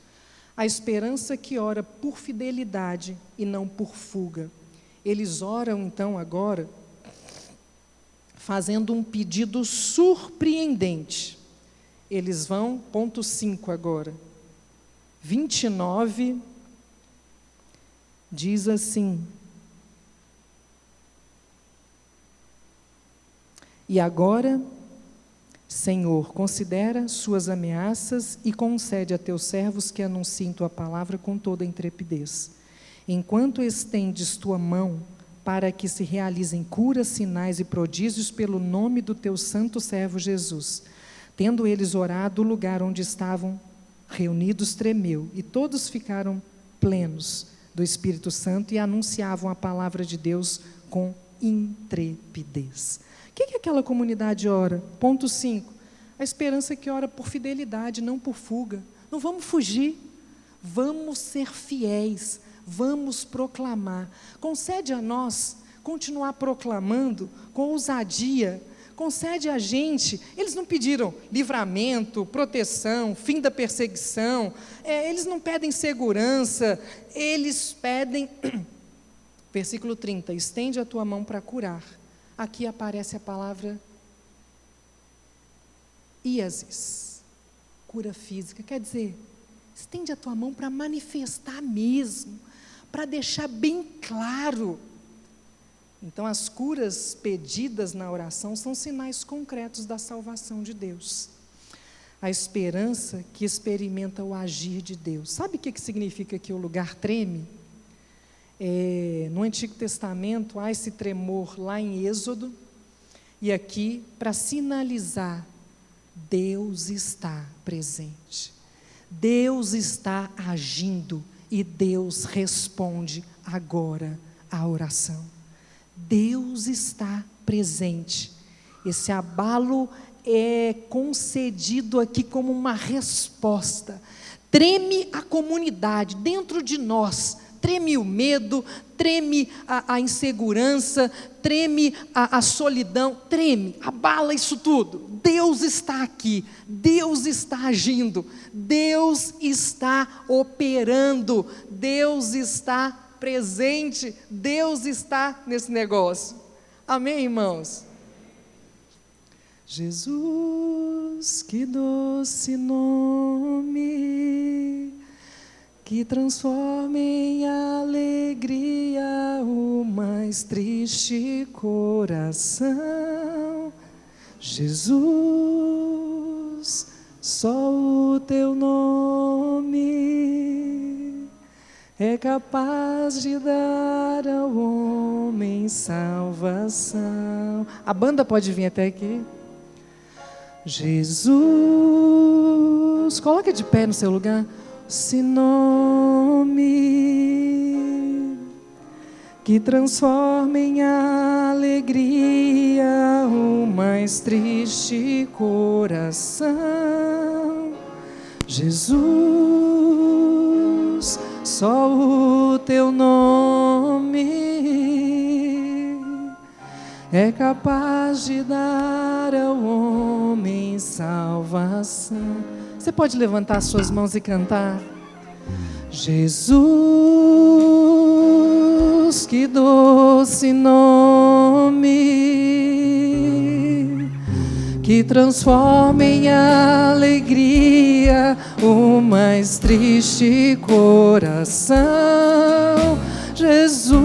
A esperança que ora por fidelidade e não por fuga. Eles oram então agora, fazendo um pedido surpreendente. Eles vão, ponto 5 agora, 29, diz assim, E agora, Senhor, considera suas ameaças e concede a teus servos que anunciem tua palavra com toda intrepidez. Enquanto estendes tua mão para que se realizem curas, sinais e prodígios pelo nome do teu santo servo Jesus. Tendo eles orado, o lugar onde estavam reunidos tremeu, e todos ficaram plenos do Espírito Santo e anunciavam a palavra de Deus com intrepidez. O que aquela comunidade ora? Ponto 5. A esperança que ora por fidelidade, não por fuga. Não vamos fugir, vamos ser fiéis, vamos proclamar. Concede a nós continuar proclamando com ousadia. Concede a gente, eles não pediram livramento, proteção, fim da perseguição, eles não pedem segurança, eles pedem, versículo 30, estende a tua mão para curar. Aqui aparece a palavra íasis, cura física, quer dizer, estende a tua mão para manifestar mesmo, para deixar bem claro. Então, as curas pedidas na oração são sinais concretos da salvação de Deus. A esperança que experimenta o agir de Deus. Sabe o que significa que o lugar treme? No Antigo Testamento, há esse tremor lá em Êxodo, e aqui, para sinalizar, Deus está presente. Deus está agindo, e Deus responde agora à oração. Deus está presente. Esse abalo é concedido aqui como uma resposta. Treme a comunidade dentro de nós, treme o medo, treme a insegurança, treme a solidão, treme, abala isso tudo. Deus está aqui, Deus está agindo, Deus está operando, Deus está presente, Deus está nesse negócio. Amém, irmãos? Jesus, que doce nome, que transforma em alegria o mais triste coração. Jesus, só o teu nome é capaz de dar ao homem salvação. A banda pode vir até aqui. Jesus, coloca de pé no seu lugar. Esse nome que transforma em alegria o mais triste coração. Jesus, só o teu nome é capaz de dar ao homem salvação. Você pode levantar suas mãos e cantar? Jesus, que doce nome, que transforma em alegria o mais triste coração. Jesus,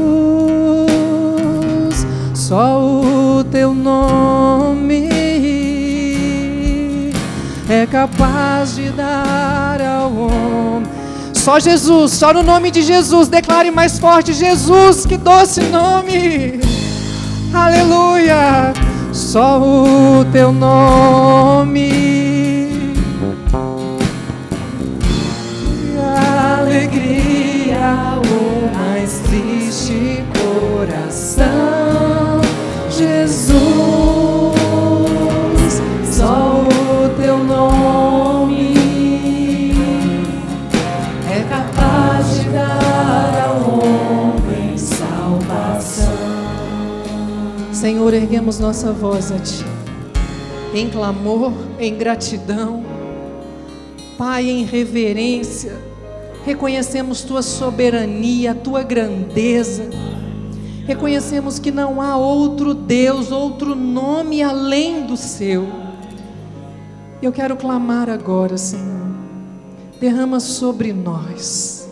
só o teu nome é capaz de dar ao homem. Só Jesus, só no nome de Jesus, declare mais forte: Jesus, que doce nome, aleluia, só o teu nome, alegria, o mais triste coração. Jesus, só o teu nome é capaz de dar ao homem salvação. Senhor, erguemos nossa voz a Ti, em clamor, em gratidão, Pai, em reverência. Reconhecemos Tua soberania, Tua grandeza. Reconhecemos que não há outro Deus, outro nome além do Seu. Eu quero clamar agora, Senhor, derrama sobre nós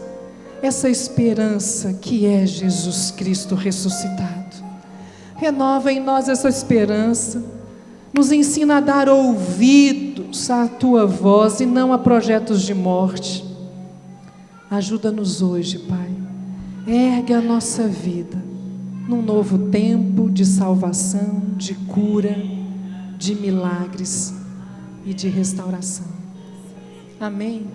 essa esperança que é Jesus Cristo ressuscitado. Renova em nós essa esperança, Nos ensina a dar ouvidos à Tua voz e não a projetos de morte. Ajuda-nos hoje, Pai. Ergue a nossa vida num novo tempo de salvação, de cura, de milagres e de restauração. Amém.